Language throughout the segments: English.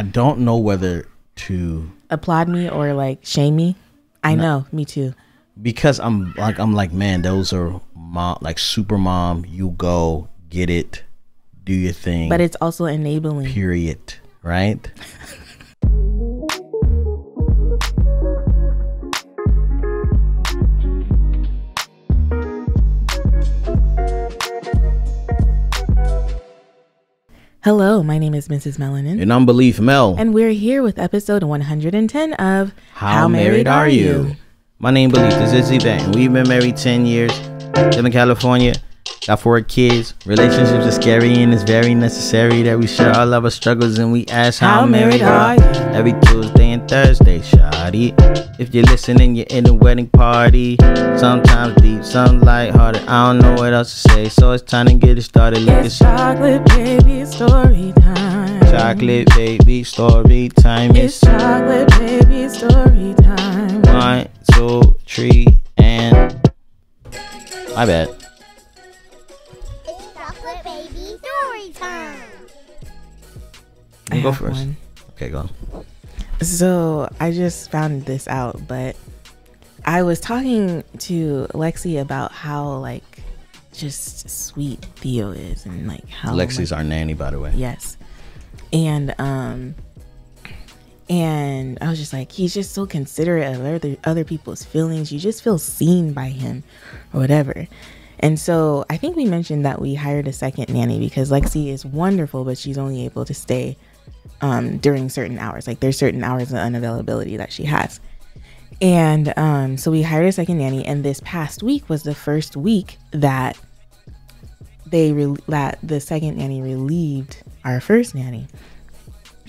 I don't know whether to applaud me or like shame me. I know, me too. Because I'm like, man, those are like super mom. You go get it, do your thing. But it's also enabling. Period. Right? Hello, my name is Mrs. Melanin. And I'm Beleaf Mel. And we're here with episode 110 of How Married Are You? My name Beleaf. This is Yvette. And we've been married 10 years. Live in California. Got 4 kids. Relationships are scary and it's very necessary that we share all of our struggles and we ask how married are you? Every Tuesday and Thursday, shawty. If you're listening, you're in a wedding party. Sometimes deep, some lighthearted. I don't know what else to say, so it's time to get it started. It's chocolate baby story time. Chocolate baby story time. It's chocolate baby story time. 1, 2, 3, and my bad. It's chocolate baby story time. I Go have first. one. Okay, go on. So I just found this out, but I was talking to Lexi about how like just sweet Theo is and like how Lexi's our nanny, by the way. Yes. And I was just like, he's just so considerate of other people's feelings. You just feel seen by him or whatever. And so I think we mentioned that we hired a second nanny because Lexi is wonderful, but she's only able to stay during certain hours. Like there's certain hours of unavailability that she has. And so we hired a second nanny, and this past week was the first week that that the second nanny relieved our first nanny.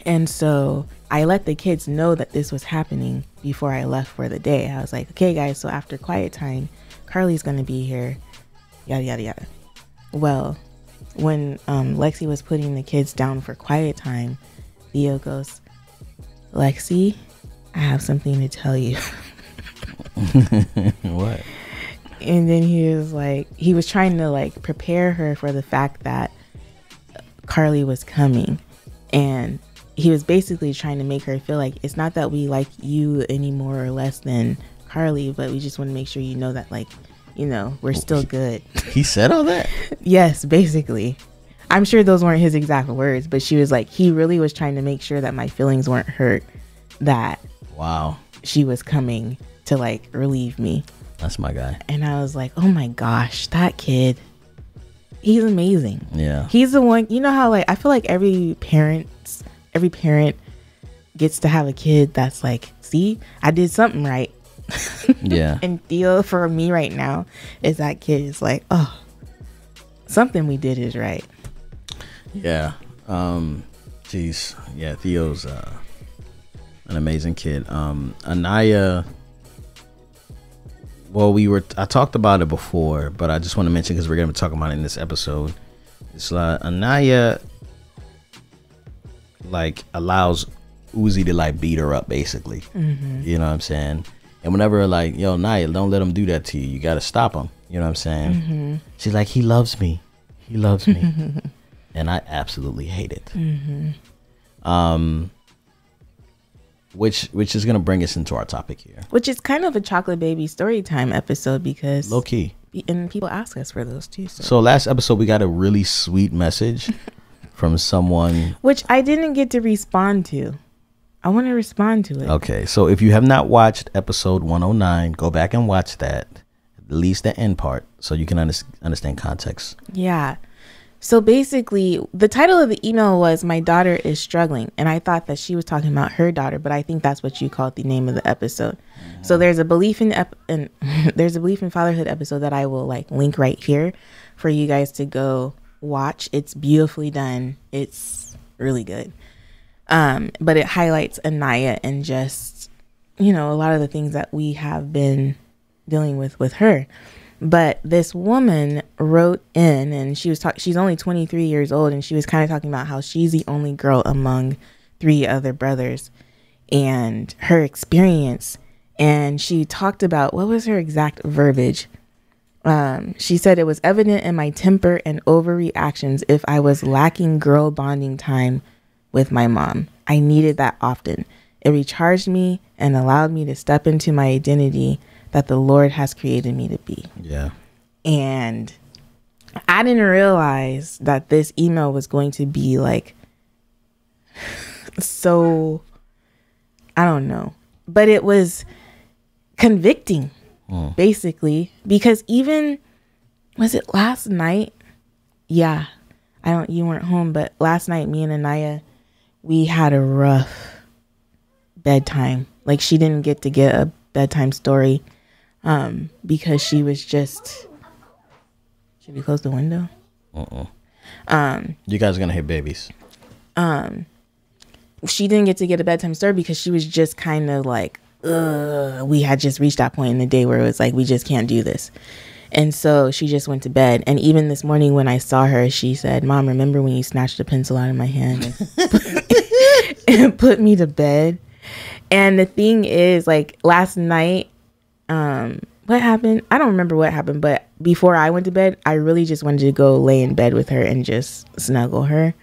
And so I let the kids know that this was happening before I left for the day. I was like, okay guys, so after quiet time, Carly's gonna be here, yada yada yada. Well, when Lexi was putting the kids down for quiet time, Theo goes, Lexi, I have something to tell you. What? And then he was trying to like prepare her for the fact that Carly was coming. And he was basically trying to make her feel like it's not that we like you any more or less than Carly, but we just want to make sure you know that, like, you know, we're still good. He said all that? Yes, basically. I'm sure those weren't his exact words, but she was like, he really was trying to make sure that my feelings weren't hurt, that Wow. she was coming to like relieve me. That's my guy. And I was like, oh my gosh, that kid, he's amazing. Yeah. He's the one, you know how like, I feel like every parent gets to have a kid that's like, see, I did something right. Yeah. And Theo for me right now is that kid is like, oh, something we did is right. Yeah. Geez. Yeah, Theo's an amazing kid. Anaya, well, I talked about it before, but I just want to mention because we're going to be talking about it in this episode. It's like Anaya like allows Uzi to like beat her up basically. Mm-hmm. You know what I'm saying? And whenever like, yo, Anaya, don't let him do that to you. You got to stop him. You know what I'm saying? Mm-hmm. She's like, he loves me. He loves me. And I absolutely hate it. Mm-hmm. Which is gonna bring us into our topic here, which is kind of a chocolate baby story time episode because low key, and people ask us for those too. So last episode we got a really sweet message from someone, which I didn't get to respond to. I want to respond to it. Okay, so if you have not watched episode 109, go back and watch that, at least the end part, so you can understand context. Yeah. So basically, the title of the email was "My daughter is struggling," and I thought that she was talking about her daughter, but I think that's what you called the name of the episode. Mm-hmm. So there's a belief in there's a belief in fatherhood episode that I will like link right here for you guys to go watch. It's beautifully done. It's really good. But it highlights Anaya and just, you know, a lot of the things that we have been dealing with her. But this woman wrote in, and she's only 23 years old, and she was kind of talking about how she's the only girl among 3 other brothers and her experience. And she talked about, what was her exact verbiage? She said it was evident in my temper and overreactions if I was lacking girl bonding time with my mom. I needed that often. It recharged me and allowed me to step into my identity that the Lord has created me to be. Yeah. And I didn't realize that this email was going to be like so, I don't know, but it was convicting, basically, because even, was it last night? Yeah, you weren't home, but last night, me and Anaya, we had a rough bedtime. Like, she didn't get a bedtime story, because she was just, should we close the window? You guys are gonna hit babies. She didn't get a bedtime story because she was just kind of like, we had just reached that point in the day where it was like, we just can't do this. And so she just went to bed. And even this morning when I saw her, she said, Mom, remember when you snatched a pencil out of my hand and put me to bed? And the thing is, like, last night, what happened? I don't remember what happened, but before I went to bed, I really just wanted to go lay in bed with her and just snuggle her.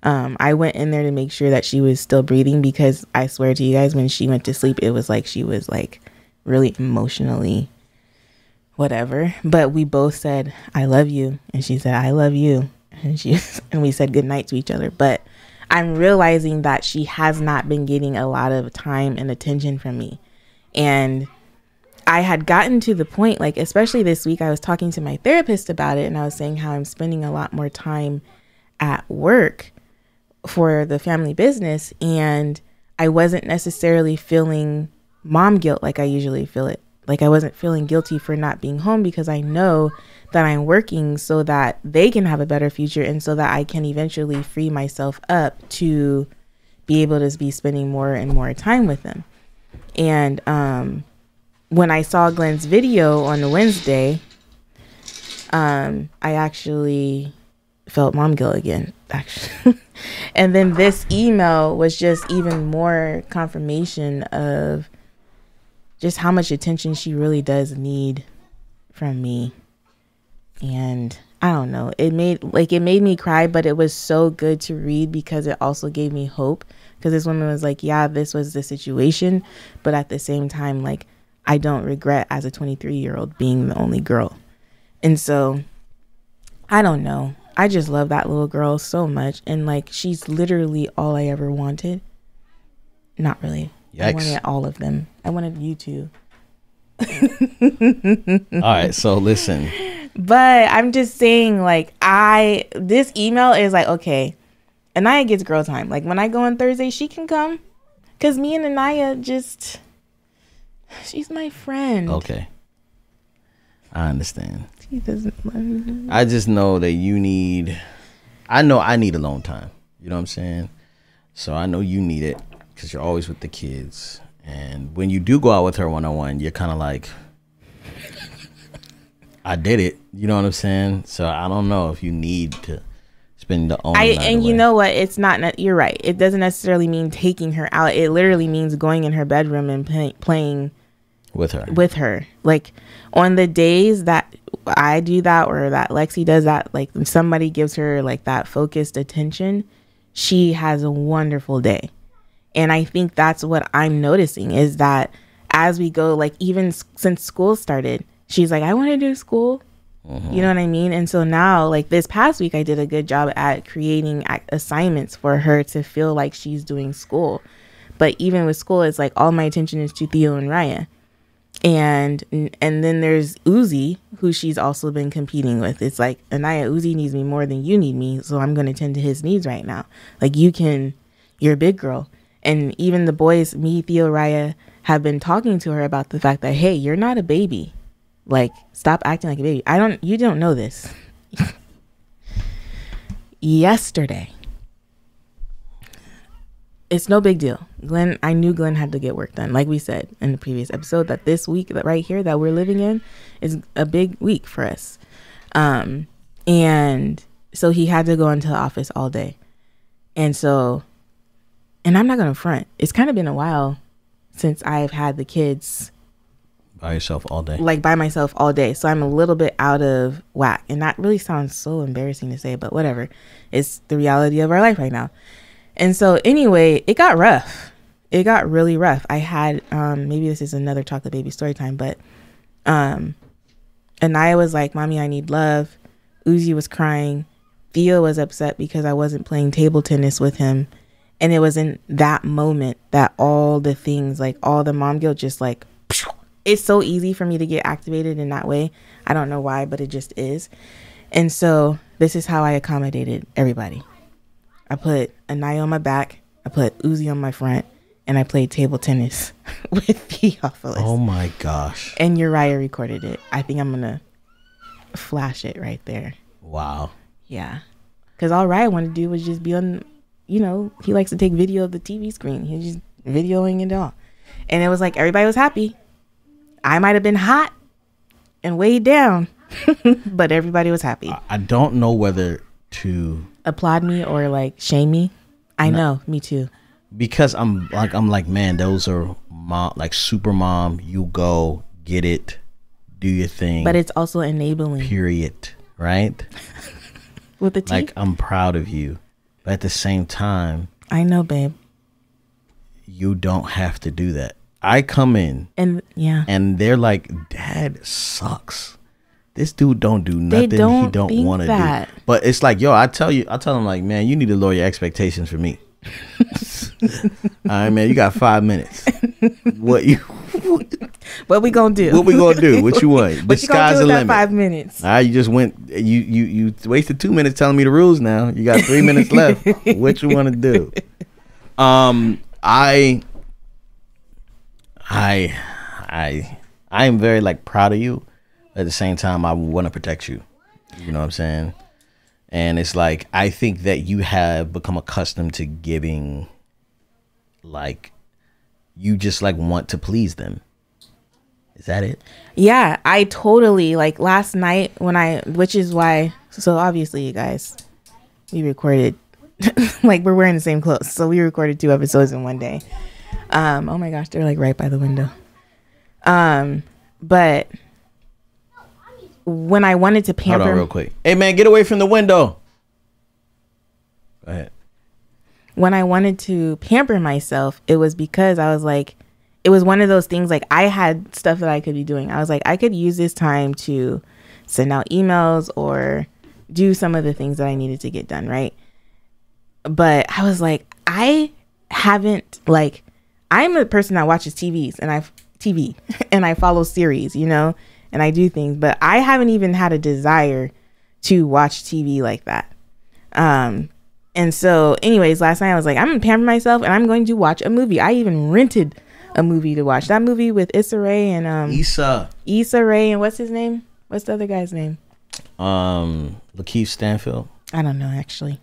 I went in there to make sure that she was still breathing, because I swear to you guys, when she went to sleep, it was like she was like really emotionally whatever. But we both said, I love you. And she said, I love you. And we said goodnight to each other. But I'm realizing that she has not been getting a lot of time and attention from me. And I had gotten to the point, like, especially this week, I was talking to my therapist about it, and I was saying how I'm spending a lot more time at work for the family business, and I wasn't necessarily feeling mom guilt like I usually feel it. Like, I wasn't feeling guilty for not being home, because I know that I'm working so that they can have a better future, and so that I can eventually free myself up to be able to be spending more and more time with them. And when I saw Glen's video on the Wednesday, I actually felt mom guilt again, actually. And then this email was just even more confirmation of just how much attention she really does need from me. And I don't know, it made me cry, but it was so good to read, because it also gave me hope, because this woman was like, yeah, this was the situation, but at the same time, like, I don't regret as a 23-year-old being the only girl. And so I don't know, I just love that little girl so much. And like, she's literally all I ever wanted. Not really. Yikes. I wanted all of them. I wanted you too. All right, so listen. But I'm just saying, like, this email is like, okay, Anaya gets girl time. Like, when I go on Thursday, she can come, because me and Anaya just, she's my friend. Okay, I understand. She doesn't love me. I just know that you need, I know I need alone time. You know what I'm saying? So I know you need it, because you're always with the kids. And when you do go out with her one-on-one, you're kind of like, I did it. You know what I'm saying? So I don't know if you need to spend the only night away. You know what? It's not, you're right. It doesn't necessarily mean taking her out. It literally means going in her bedroom and playing with her. Like, on the days that I do that, or that Lexi does that, like, when somebody gives her like that focused attention, she has a wonderful day. And I think that's what I'm noticing, is that as we go, like, even since school started, she's like, I want to do school. You know what I mean? And so now, like, this past week, I did a good job at creating assignments for her to feel like she's doing school. But even with school, it's like all my attention is to Theo and Raya. And then there's Uzi, who she's also been competing with. It's like, Anaya, Uzi needs me more than you need me, so I'm going to tend to his needs right now. Like, you're a big girl. And even the boys, me, Theo, Raya, have been talking to her about the fact that, hey, you're not a baby. Like, stop acting like a baby. You don't know this. Yesterday, it's no big deal. Glen, I knew Glen had to get work done. Like we said in the previous episode, that this week, that right here that we're living in, is a big week for us. And so he had to go into the office all day. And I'm not going to front, it's kind of been a while since I've had the kids by yourself all day. Like, by myself all day. So I'm a little bit out of whack. And that really sounds so embarrassing to say, but whatever. It's the reality of our life right now. And so anyway, it got rough. It got really rough. I had maybe this is another chocolate baby story time, but Anaya was like, "Mommy, I need love." Uzi was crying. Theo was upset because I wasn't playing table tennis with him. And it was in that moment that all the things, like all the mom guilt, just like, it's so easy for me to get activated in that way. I don't know why, but it just is. And so this is how I accommodated everybody. I put Anaya on my back. I put Uzi on my front. And I played table tennis with Theophilus. Oh my gosh. And Uriah recorded it. I think I'm going to flash it right there. Wow. Yeah. Because all Uriah wanted to do was just be on, you know, he likes to take video of the TV screen. He was just videoing it all. And it was like everybody was happy. I might have been hot and weighed down, but everybody was happy. I don't know whether to applaud me or like shame me. I know, me too. Because I'm like, man, those are mom, like super mom. You go get it, do your thing. But it's also enabling. Period. Right? With the teeth. Like, I'm proud of you, but at the same time, I know, babe. You don't have to do that. I come in and they're like, Dad sucks. This dude don't do nothing he don't want to do. But it's like, yo, I tell them like, man, you need to lower your expectations for me. All right, man, you got 5 minutes. What we gonna do? What we gonna do? What you want? What you gonna do with that 5 minutes? All right, you just went. You wasted 2 minutes telling me the rules. Now you got 3 minutes left. What you want to do? I am very like proud of you. At the same time, I want to protect you. You know what I'm saying? And it's like, I think that you have become accustomed to giving, like, you just like want to please them. Is that it? Yeah, I totally, like last night which is why, so obviously you guys, we recorded, like we're wearing the same clothes. So we recorded 2 episodes in one day. Oh my gosh, they're like right by the window. But when I wanted to pamper. Hold on real quick. Hey man, get away from the window. Go ahead. When I wanted to pamper myself, it was because I was like, it was one of those things, like I had stuff that I could be doing. I was like, I could use this time to send out emails or do some of the things that I needed to get done, right? But I was like, I'm a person that watches TV and I follow series, you know, and I do things, but I haven't even had a desire to watch TV like that. And so anyways, last night I was like, I'm gonna pamper myself and I'm going to watch a movie. I even rented a movie to watch. That movie with Issa Rae and Issa Rae and what's his name? What's the other guy's name? Lakeith Stanfield. I don't know actually.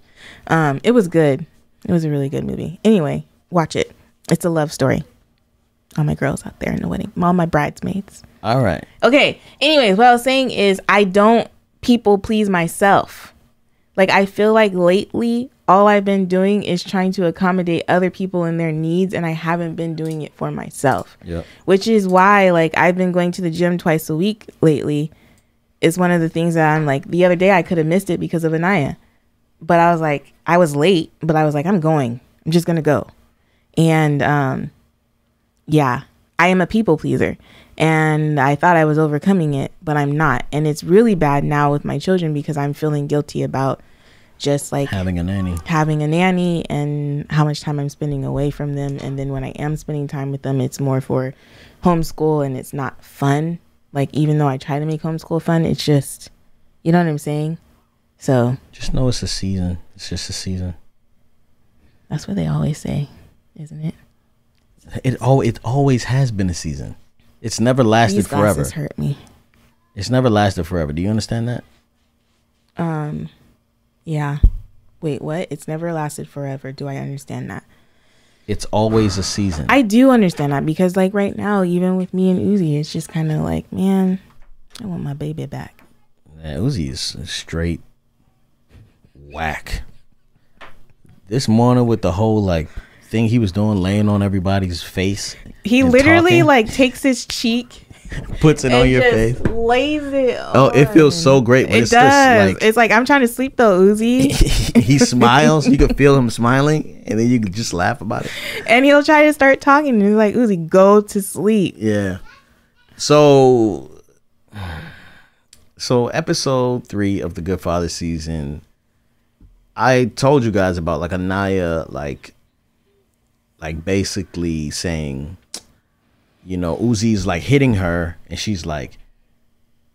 It was good. It was a really good movie. Anyway, watch it. It's a love story. All my girls out there in the wedding. All my bridesmaids. All right. Okay. Anyways, what I was saying is I don't people please myself. Like I feel like lately all I've been doing is trying to accommodate other people and their needs, and I haven't been doing it for myself. Yep. Which is why like I've been going to the gym twice a week lately. It's one of the things that I'm like, the other day I could have missed it because of Anaya. But I was like, I was late, but I was like, I'm going. I'm just going to go. And yeah, I am a people pleaser. And I thought I was overcoming it, but I'm not. And it's really bad now with my children because I'm feeling guilty about just like having a nanny and how much time I'm spending away from them. And then when I am spending time with them, it's more for homeschool and it's not fun. Like, even though I try to make homeschool fun, it's just, you know what I'm saying? So just know it's a season. It's just a season. That's what they always say, isn't it? It always has been a season. It's never lasted forever. These glasses hurt me. It's never lasted forever. Do you understand that? Yeah. Wait, what? It's never lasted forever. Do I understand that? It's always a season. I do understand that because like right now, even with me and Uzi, it's just kind of like, man, I want my baby back. Yeah, Uzi is straight whack. This morning with the whole like thing he was doing, laying on everybody's face. He literally talking. Like takes his cheek puts it on your face. Lays it Oh, it feels so great when it it's does. just like It's like, I'm trying to sleep though, Uzi. he smiles. You can feel him smiling, and then you can just laugh about it. And he'll try to start talking, and he's like, Uzi, go to sleep. Yeah. So episode 3 of the Good Father season, I told you guys about like Anaya, like basically saying, you know, Uzi's like hitting her, and she's like,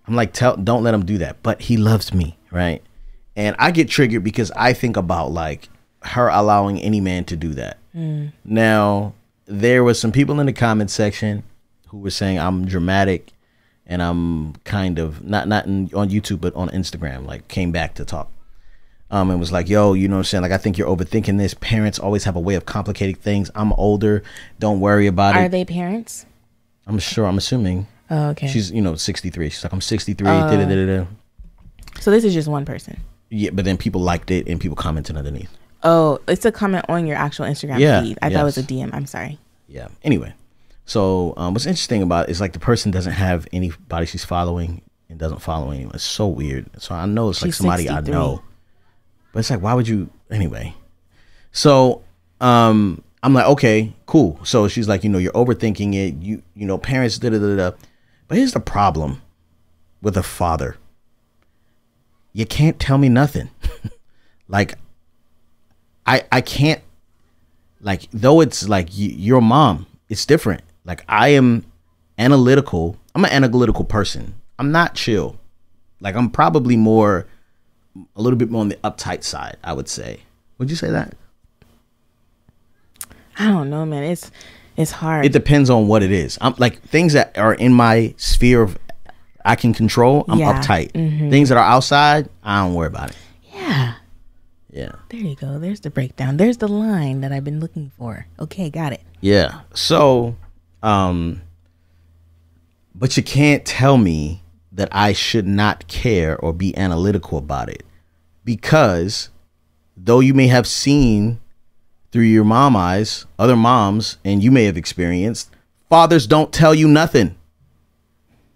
I'm like, don't let him do that, but he loves me, right? And I get triggered because I think about like her allowing any man to do that. Now, there was some people in the comment section who were saying I'm dramatic, and I'm kind of not on YouTube, but on Instagram, like came back to talk. And was like, yo, you know what I'm saying? Like, I think you're overthinking this. Parents always have a way of complicating things. I'm older. Don't worry about it. Are they parents? I'm assuming. Oh, okay. She's, 63. She's like, I'm 63. Da-da-da-da-da. So this is just one person. Yeah, but then people liked it and people commented underneath. Oh, it's a comment on your actual Instagram feed. I thought it was a DM. I'm sorry. Yeah. Anyway, so what's interesting about it is like the person doesn't have anybody she's following and doesn't follow anyone. It's so weird. So I know it's like somebody 63. I know. But it's like, why would you? Anyway. So I'm like, okay, cool. So she's like, you're overthinking it. You know, parents, da-da-da-da. But here's the problem with a father. You can't tell me nothing. Like, I can't, like, though it's like your mom, it's different. Like, I am analytical. I'm an analytical person. I'm not chill. Like, I'm probably a little bit more on the uptight side, I would say. Would you say that? I don't know, man. It's hard. It depends on what it is. I'm like, things that are in my sphere of I can control, I'm uptight. Things that are outside, I don't worry about it. Yeah. Yeah. There you go. There's the breakdown. There's the line that I've been looking for. Okay, got it. Yeah. So, but you can't tell me that I should not care or be analytical about it, because though you may have seen through your mom eyes, other moms, and you may have experienced, fathers don't tell you nothing.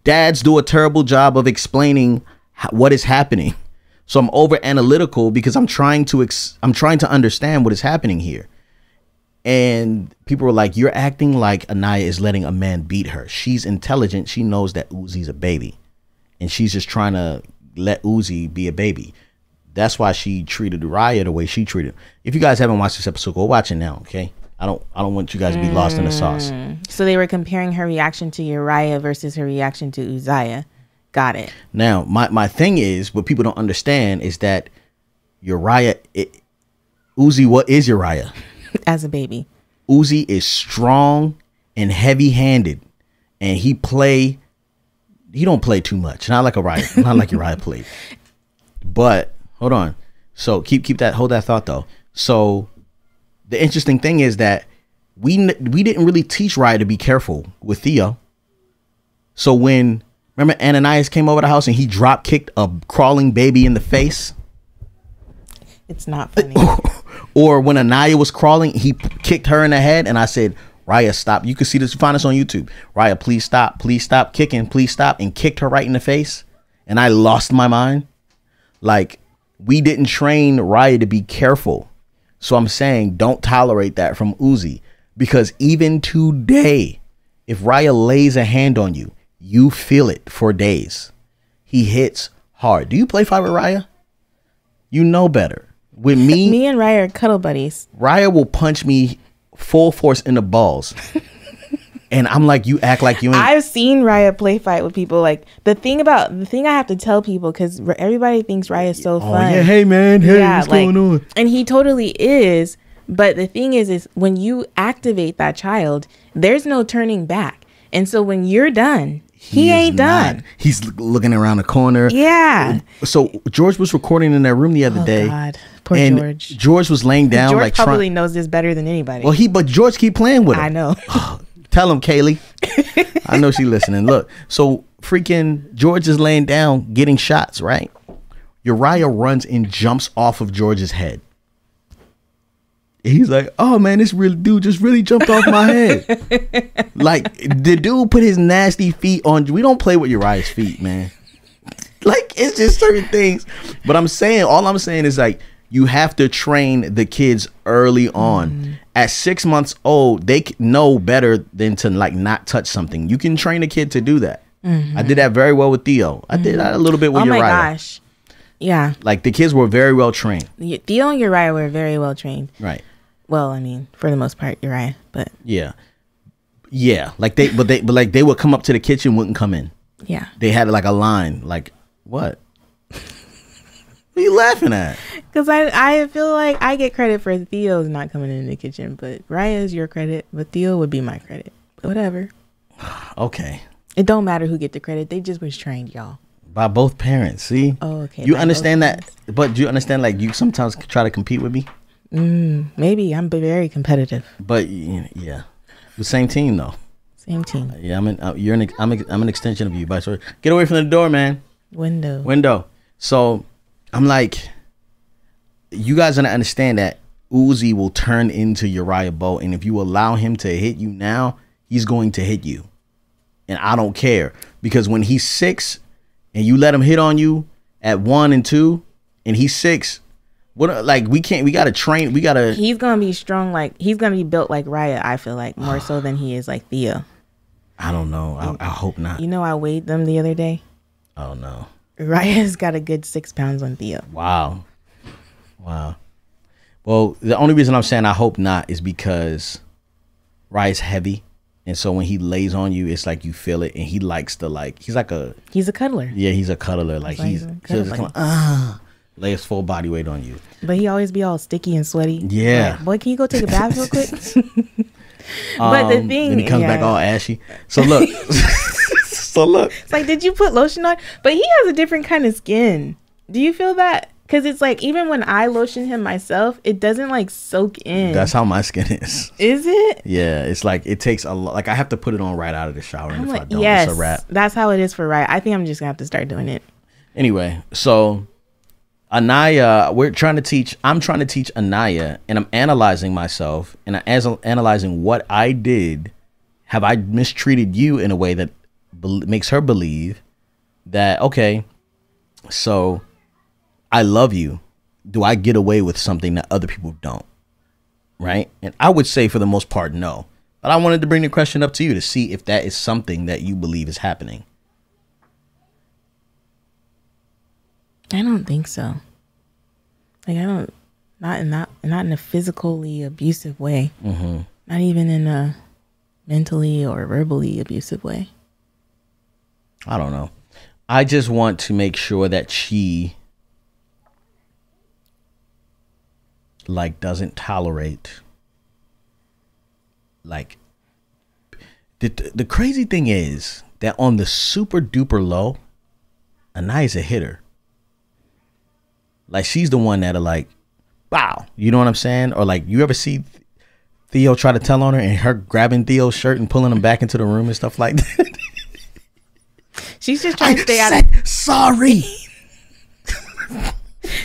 Dads do a terrible job of explaining what is happening. So I'm over analytical because I'm trying to understand what is happening here. And people were like, you're acting like Anaya is letting a man beat her. She's intelligent. She knows that Uzi's a baby, and she's just trying to let Uzi be a baby. That's why she treated Raya the way she treated him. If you guys haven't watched this episode, go watch it now, okay? I don't want you guys to be lost in the sauce. So they were comparing her reaction to Uriah versus her reaction to Uzziah. Got it. Now, my thing is, what people don't understand is that Uriah, Uzi, what is Uriah? As a baby. Uzi is strong and heavy-handed, and he don't play too much. Not like Uriah played. But hold on. So hold that thought though. So the interesting thing is that we didn't really teach Raya to be careful with Theo. So remember Ananias came over the house and he drop kicked a crawling baby in the face? It's not funny. Or when Anaya was crawling, he kicked her in the head, and I said, Raya, stop. You can see this, find this on YouTube. Raya, please stop kicking, please stop, and kicked her right in the face. And I lost my mind. Like, we didn't train Raya to be careful. So I'm saying don't tolerate that from Uzi, because even today, if Raya lays a hand on you, you feel it for days. He hits hard. Do you play fight with Raya? You know better. With me, me and Raya are cuddle buddies. Raya will punch me full force in the balls. And I'm like, you act like you ain't. I've seen Raya play fight with people. Like, the thing I have to tell people, because everybody thinks Raya is so fun. Yeah, hey man, what's going on? And he totally is. But the thing is when you activate that child, there's no turning back. And so when you're done, he ain't done. He's looking around the corner. Yeah. So George was recording in that room the other day. God. Poor and George. George was laying down. George probably knows this better than anybody. Well, but George keep playing with him. I know. Tell him, Kaylee. I know she listening. Look, so freaking George is laying down getting shots, right? Uriah runs and jumps off of George's head. He's like, oh man, this really dude just really jumped off my head. Like, the dude put his nasty feet on. We don't play with Uriah's feet, man. Like, it's just certain things. But all I'm saying is, like, you have to train the kids early on. At 6 months old, they know better than to, like, not touch something. You can train a kid to do that. I did that very well with Theo. I did that a little bit with Uriah. Oh my gosh. Yeah. Like, the kids were very well trained. Theo and Uriah were very well trained. Right. Well, I mean, for the most part, Uriah, but yeah. Like they would come up to the kitchen, wouldn't come in. Yeah. They had like a line. Like, what? What are you laughing at? Because I feel like I get credit for Theo's not coming in the kitchen, but Uriah is your credit, but Theo would be my credit. But whatever. Okay. It don't matter who get the credit. They just was trained, y'all. By both parents. See? Oh, okay. You understand that? But do you understand, like, you sometimes try to compete with me? Maybe. I'm very competitive. But yeah, the same team though. Same team. Yeah, I'm an extension of you. But so get away from the door, man. Window. So I'm like, you guys gonna understand that Uzi will turn into Uriah Bo, and if you allow him to hit you now, he's going to hit you, and I don't care, because when he's 6 and you let him hit on you at 1 and 2, and he's 6. What, like, we gotta train. He's gonna be strong. Like, he's gonna be built like Raya. I feel like more so than he is like Theo. I don't know. I hope not. You know, I weighed them the other day. Oh no. Raya's got a good 6 pounds on Theo. Wow. Well, the only reason I'm saying I hope not is because Raya's heavy, and so when he lays on you, it's like you feel it, and he likes to, like, he's a cuddler. Yeah, he's a cuddler. Like, he's just like, lay his full body weight on you. But he always be all sticky and sweaty. Yeah. Like, boy, can you go take a bath real quick? But the thing, then he comes back all ashy. So look. It's like, did you put lotion on? But he has a different kind of skin. Do you feel that? Because it's like, even when I lotion him myself, it doesn't like soak in. That's how my skin is. Is it? Yeah. It's like, it takes a lot. Like, I have to put it on right out of the shower. And if I don't, yes, it's a wrap. That's how it is for Raya. I think I'm just going to have to start doing it. Anyway, so Anaya, I'm trying to teach Anaya, and I'm analyzing myself, and I'm analyzing what I did. Have I mistreated you in a way that makes her believe that, okay, so I love you. Do I get away with something that other people don't? Right? And I would say for the most part, no. But I wanted to bring the question up to you to see if that is something that you believe is happening. I don't think so. Like, not in a physically abusive way. Mm-hmm. Not even in a mentally or verbally abusive way. I don't know. I just want to make sure that she, like, doesn't tolerate, like, the crazy thing is that on the super duper low, Anaya's a hitter. Like, she's the one that'll, like, wow, you know what I'm saying? Or, like, you ever see Theo try to tell on her and her grabbing Theo's shirt and pulling him back into the room and stuff like that? She's just trying to stay out of... Sorry.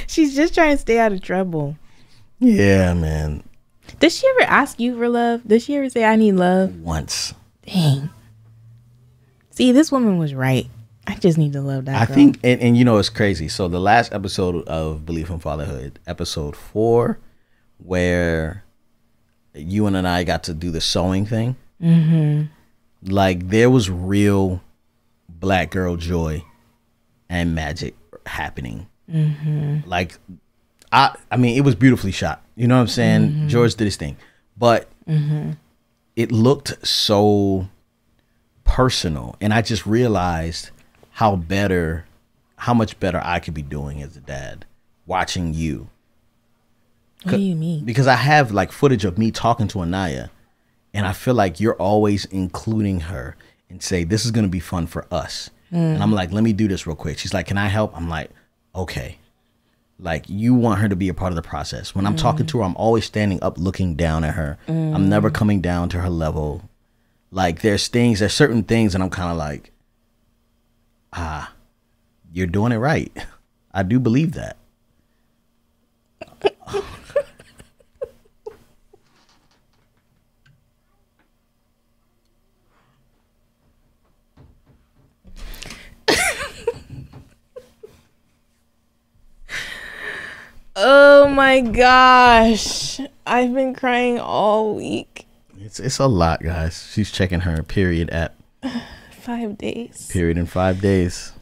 She's just trying to stay out of trouble. Yeah, man. Does she ever ask you for love? Does she ever say, I need love? Once. Dang. See, this woman was right. I just need to love that girl. Think, and you know, it's crazy. So the last episode of Belief in Fatherhood, episode 4, where you and I got to do the sewing thing. Mm-hmm. Like, there was real black girl joy and magic happening. Mm-hmm. Like, I mean, it was beautifully shot. You know what I'm saying? Mm-hmm. George did his thing. But it looked so personal. And I just realized how much better I could be doing as a dad watching you. What do you mean? Because I have, like, footage of me talking to Anaya, and I feel like you're always including her and say, this is going to be fun for us. And I'm like, let me do this real quick. She's like, can I help? I'm like, okay. Like, you want her to be a part of the process. When I'm talking to her, I'm always standing up looking down at her. I'm never coming down to her level. Like, there's certain things, and I'm kind of like, you're doing it right. I do believe that. my gosh. I've been crying all week. It's a lot, guys. She's checking her period app. 5 days. Period in 5 days.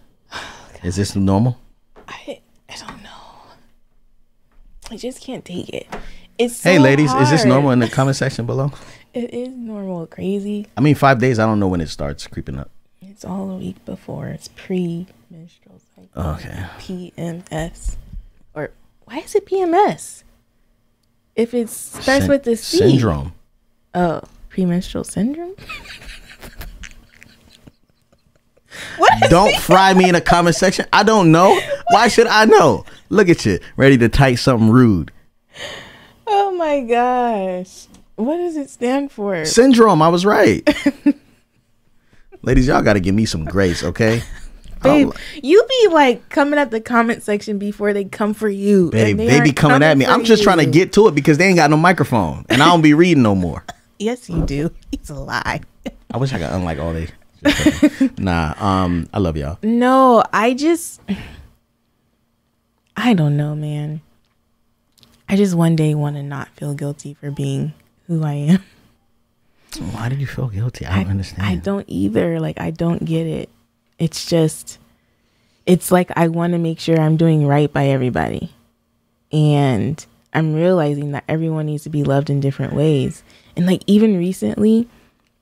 Is this normal? I don't know. I just can't take it. It's so hey, ladies, hard. is this normal in the comment section below? It is normal. Crazy. I mean, 5 days. I don't know when it starts creeping up. It's all a week before. It's pre-menstrual cycle. Okay. PMS. Or why is it PMS? If it starts with the C. Syndrome. Oh, premenstrual syndrome? What? Don't fry me in the comment section. I don't know. Why should I know? Look at you, ready to type something rude. Oh my gosh. What does it stand for? Syndrome. I was right. Ladies, y'all got to give me some grace, okay? Babe, you be like coming at the comment section before they come for you. Babe, they be coming at me. I'm just trying to get to it because they ain't got no microphone. And I don't be reading no more. Yes, you do. It's a lie. I wish I could unlike all they. Nah, I love y'all. No, I don't know, man. I just one day want to not feel guilty for being who I am. Why did you feel guilty? I don't understand. I don't either. Like, I don't get it. It's just, it's like I want to make sure I'm doing right by everybody. And I'm realizing that everyone needs to be loved in different ways. And like, even recently,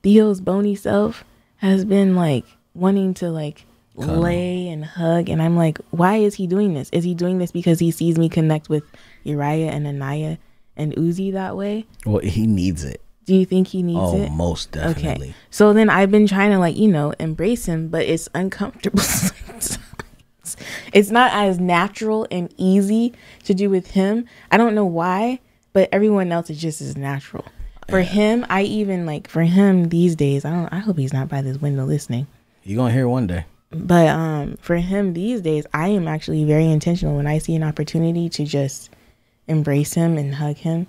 Theo's bony self has been like wanting to like lay and hug. And I'm like, why is he doing this? Is he doing this because he sees me connect with Uriah and Anaya and Uzi that way? Well, he needs it. Do you think he needs it? Oh, most definitely. Okay. So then I've been trying to like, embrace him, but it's uncomfortable sometimes. It's not as natural and easy to do with him. I don't know why, but everyone else is just as natural. For him, I even like for him these days, I hope he's not by this window listening. You're going to hear one day. But for him these days, I am actually very intentional when I see an opportunity to just embrace him and hug him.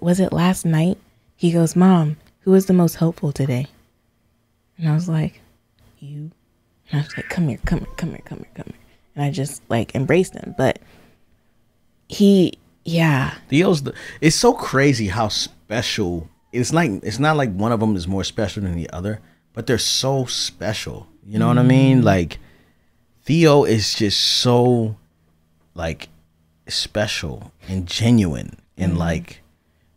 Was it last night? He goes, Mom, who was the most helpful today? And I was like, you. And I was like, come here. And I just like embraced him. But Theo's it's so crazy how special. It's not like one of them is more special than the other, but they're so special. You know what I mean? Like Theo is just so like special and genuine and like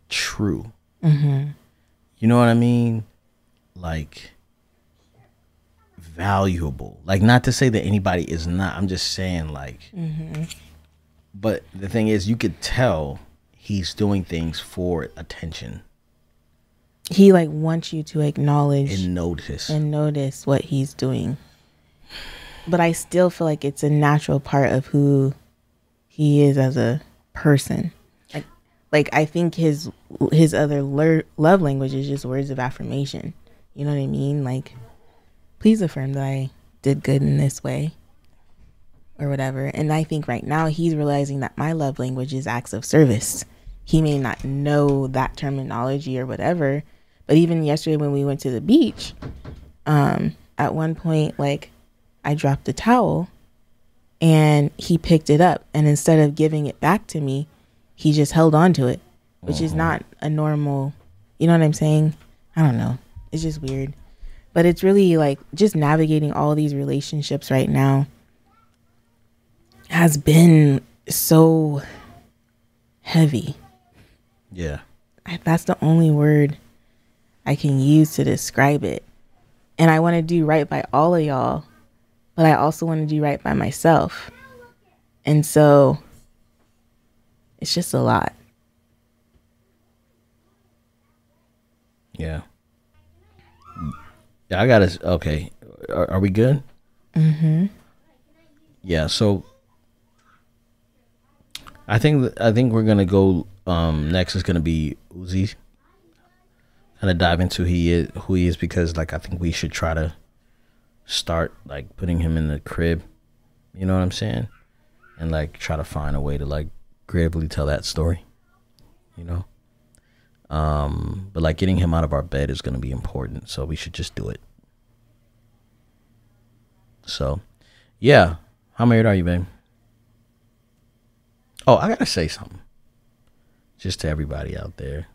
true. You know what I mean? Like valuable. Like, not to say that anybody is not. I'm just saying like. But the thing is, you could tell he's doing things for attention. He like wants you to acknowledge and notice what he's doing. But I still feel like it's a natural part of who he is as a person. Like I think his other love language is just words of affirmation. You know what I mean? Like, please affirm that I did good in this way or whatever. And I think right now he's realizing that my love language is acts of service. He may not know that terminology or whatever, but even yesterday when we went to the beach, at one point, like I dropped a towel and he picked it up, and instead of giving it back to me, he just held on to it, which is not a normal, you know what I'm saying? I don't know. It's just weird. But it's really like just navigating all these relationships right now has been so heavy. Yeah. That's the only word I can use to describe it. And I want to do right by all of y'all, but I also want to do right by myself. And so it's just a lot. Yeah. Yeah, I gotta. Okay, are we good? Yeah. So I think we're gonna go. Next is gonna be Uzi. Kind of dive into who he is, because like I think we should try to start like putting him in the crib. You know what I'm saying? And like try to find a way to like creatively tell that story. You know. But like getting him out of our bed is going to be important, so we should just do it. So, yeah. How married are you, babe? Oh, I gotta say something. just to everybody out there.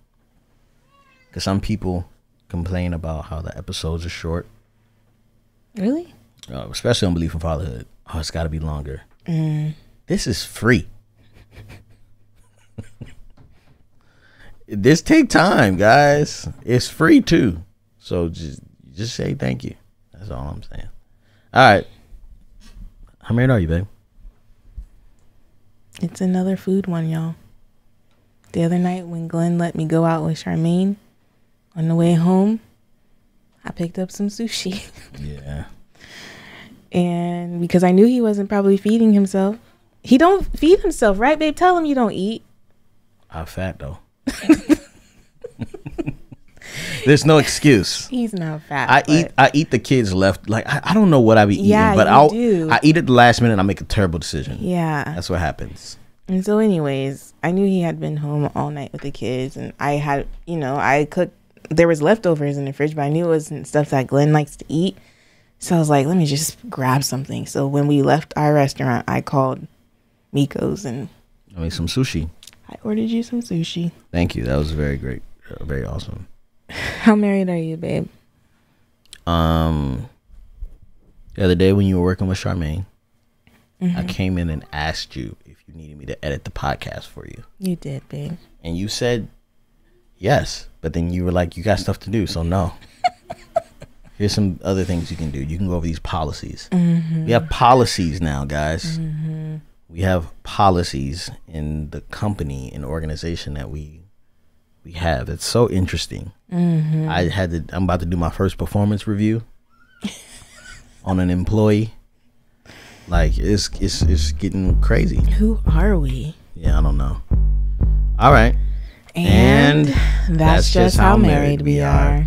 Because some people complain about how the episodes are short. Really? Especially on Belief in Fatherhood. Oh, it's got to be longer. This is free. This take time, guys. It's free too. So just say thank you. That's all I'm saying. All right. How married are you, babe? It's another food one, y'all. The other night when Glenn let me go out with Charmaine, on the way home, I picked up some sushi. Yeah. And because I knew he wasn't probably feeding himself. He don't feed himself, right, babe? Tell him you don't eat. I'm fat, though. There's no excuse. He's not fat. I eat the kids left. Like, I don't know what I be eating. Yeah, but do. I eat at the last minute and I make a terrible decision. Yeah. That's what happens. And so anyways, I knew he had been home all night with the kids. And I had, I cooked. There was leftovers in the fridge, but I knew it wasn't stuff that Glenn likes to eat. So I was like, let me just grab something. So when we left our restaurant, I called Miko's and I made some sushi. I ordered you some sushi. Thank you. That was very great. Very awesome. How married are you, babe? The other day when you were working with Charmaine, I came in and asked you if you needed me to edit the podcast for you. You did, babe. And you said yes, but then you were like, you got stuff to do, so no. Here's some other things you can do. You can go over these policies. We have policies now, guys. We have policies in the company and organization that we have. It's so interesting. I'm about to do my first performance review on an employee. Like, it's getting crazy. Who are we? Yeah, I don't know. All right. And that's just how married we are.